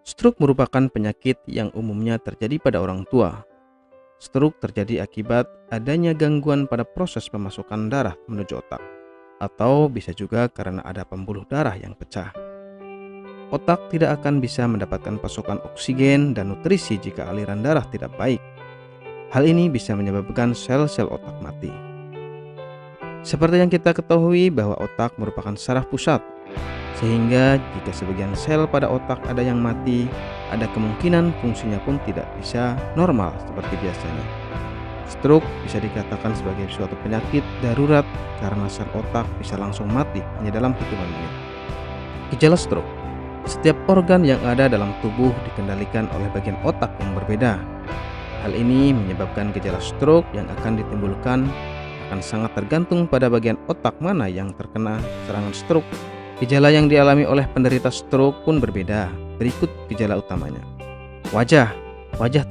Stroke merupakan penyakit yang umumnya terjadi pada orang tua. Stroke terjadi akibat adanya gangguan pada proses pemasukan darah menuju otak, atau bisa juga karena ada pembuluh darah yang pecah. Otak tidak akan bisa mendapatkan pasokan oksigen dan nutrisi jika aliran darah tidak baik. Hal ini bisa menyebabkan sel-sel otak mati. Seperti yang kita ketahui bahwa otak merupakan saraf pusat, sehingga jika sebagian sel pada otak ada yang mati, ada kemungkinan fungsinya pun tidak bisa normal seperti biasanya. Stroke bisa dikatakan sebagai suatu penyakit darurat karena sel otak bisa langsung mati hanya dalam hitungan menit. Gejala stroke: setiap organ yang ada dalam tubuh dikendalikan oleh bagian otak yang berbeda. Hal ini menyebabkan gejala stroke yang akan ditimbulkan akan sangat tergantung pada bagian otak mana yang terkena serangan stroke. Gejala yang dialami oleh penderita stroke pun berbeda. Berikut gejala utamanya. Wajah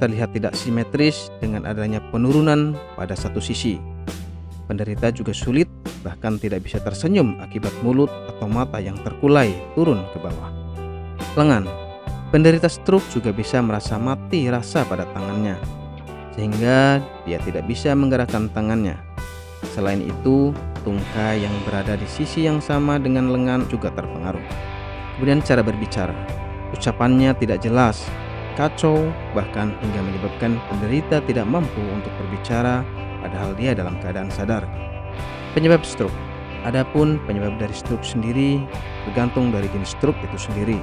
terlihat tidak simetris dengan adanya penurunan pada satu sisi. Penderita juga sulit bahkan tidak bisa tersenyum akibat mulut atau mata yang terkulai turun ke bawah. Lengan. Penderita stroke juga bisa merasa mati rasa pada tangannya, sehingga dia tidak bisa menggerakkan tangannya. Selain itu, tungkai yang berada di sisi yang sama dengan lengan juga terpengaruh. Kemudian cara berbicara, ucapannya tidak jelas, kacau, bahkan hingga menyebabkan penderita tidak mampu untuk berbicara padahal dia dalam keadaan sadar. Penyebab stroke. Adapun penyebab dari stroke sendiri bergantung dari jenis stroke itu sendiri.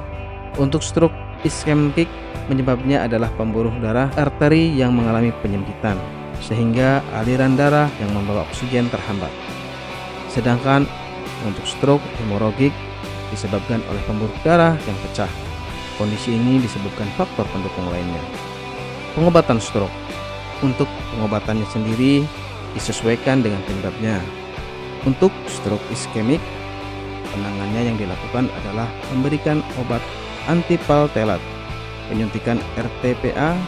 Untuk stroke iskemik, penyebabnya adalah pembuluh darah arteri yang mengalami penyempitan, sehingga aliran darah yang membawa oksigen terhambat. Sedangkan untuk stroke hemoragik disebabkan oleh pembuluh darah yang pecah. Kondisi ini disebabkan faktor pendukung lainnya. Pengobatan stroke. Untuk pengobatannya sendiri disesuaikan dengan penyebabnya. Untuk stroke iskemik, penanganannya yang dilakukan adalah memberikan obat antipaltelat, penyuntikan RTPA,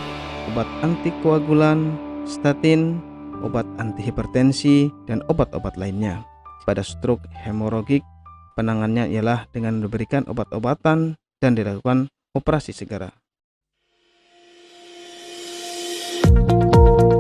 obat antikoagulan, statin, obat antihipertensi, dan obat-obat lainnya. Pada stroke hemoragik, penanganannya ialah dengan memberikan obat-obatan dan dilakukan operasi segera.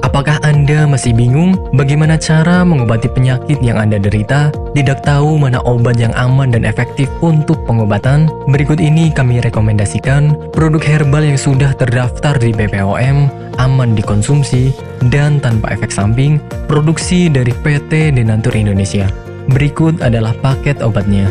Apakah Anda masih bingung bagaimana cara mengobati penyakit yang Anda derita? Tidak tahu mana obat yang aman dan efektif untuk pengobatan? Berikut ini kami rekomendasikan produk herbal yang sudah terdaftar di BPOM, aman dikonsumsi, dan tanpa efek samping, produksi dari PT Denatur Indonesia. Berikut adalah paket obatnya.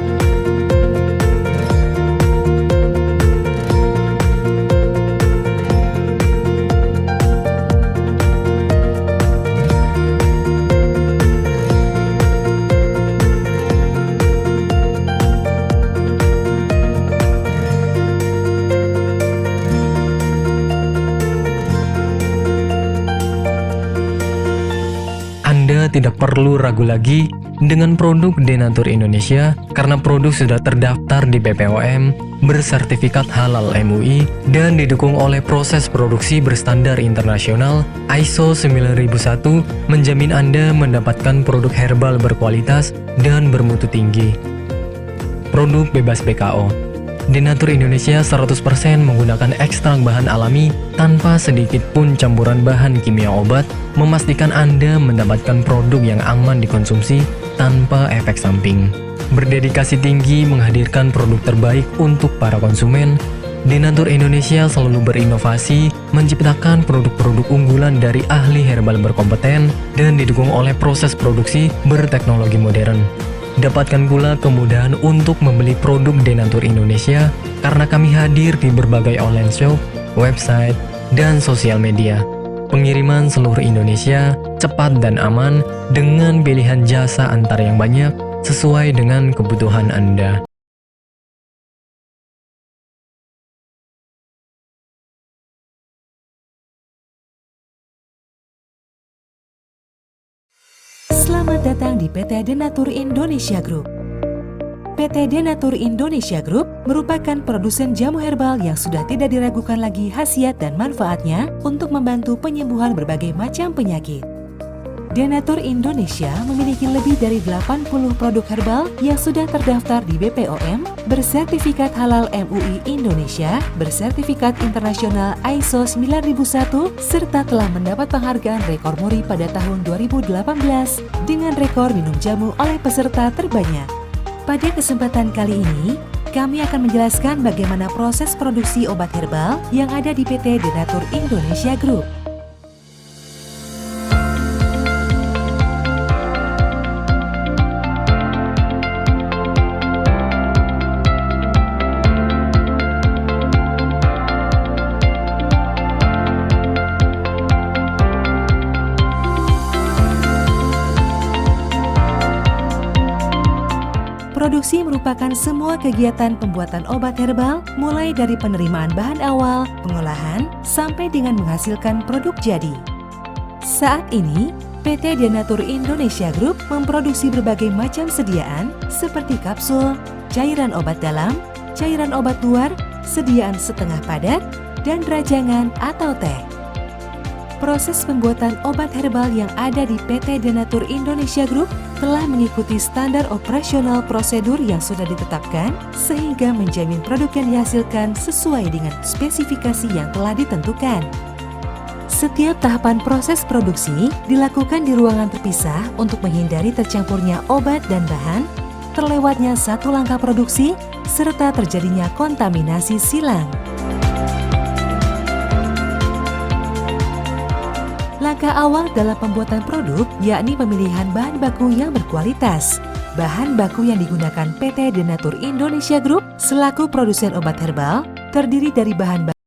Anda tidak perlu ragu lagi dengan produk Denatur Indonesia karena produk sudah terdaftar di BPOM, bersertifikat halal MUI, dan didukung oleh proses produksi berstandar internasional ISO 9001, menjamin Anda mendapatkan produk herbal berkualitas dan bermutu tinggi. Produk bebas BKO. Denatur Indonesia 100% menggunakan ekstrak bahan alami tanpa sedikit pun campuran bahan kimia obat, memastikan Anda mendapatkan produk yang aman dikonsumsi tanpa efek samping. Berdedikasi tinggi menghadirkan produk terbaik untuk para konsumen, Denatur Indonesia selalu berinovasi, menciptakan produk-produk unggulan dari ahli herbal berkompeten dan didukung oleh proses produksi berteknologi modern. Dapatkan pula kemudahan untuk membeli produk Denatur Indonesia karena kami hadir di berbagai online shop, website, dan sosial media. Pengiriman seluruh Indonesia cepat dan aman dengan pilihan jasa antar yang banyak sesuai dengan kebutuhan Anda. Selamat datang di PT Denatur Indonesia Group. PT Denatur Indonesia Group merupakan produsen jamu herbal yang sudah tidak diragukan lagi khasiat dan manfaatnya untuk membantu penyembuhan berbagai macam penyakit. Denatur Indonesia memiliki lebih dari 80 produk herbal yang sudah terdaftar di BPOM, bersertifikat halal MUI Indonesia, bersertifikat internasional ISO 9001, serta telah mendapat penghargaan rekor muri pada tahun 2018 dengan rekor minum jamu oleh peserta terbanyak. Pada kesempatan kali ini, kami akan menjelaskan bagaimana proses produksi obat herbal yang ada di PT Denatur Indonesia Group. Produksi merupakan semua kegiatan pembuatan obat herbal, mulai dari penerimaan bahan awal, pengolahan, sampai dengan menghasilkan produk jadi. Saat ini, PT Denatur Indonesia Group memproduksi berbagai macam sediaan seperti kapsul, cairan obat dalam, cairan obat luar, sediaan setengah padat, dan rajangan atau teh. Proses pembuatan obat herbal yang ada di PT Denatur Indonesia Group telah mengikuti standar operasional prosedur yang sudah ditetapkan sehingga menjamin produk yang dihasilkan sesuai dengan spesifikasi yang telah ditentukan. Setiap tahapan proses produksi dilakukan di ruangan terpisah untuk menghindari tercampurnya obat dan bahan, terlewatnya satu langkah produksi, serta terjadinya kontaminasi silang. Langkah awal dalam pembuatan produk yakni pemilihan bahan baku yang berkualitas. Bahan baku yang digunakan PT Denatur Indonesia Group selaku produsen obat herbal terdiri dari bahan baku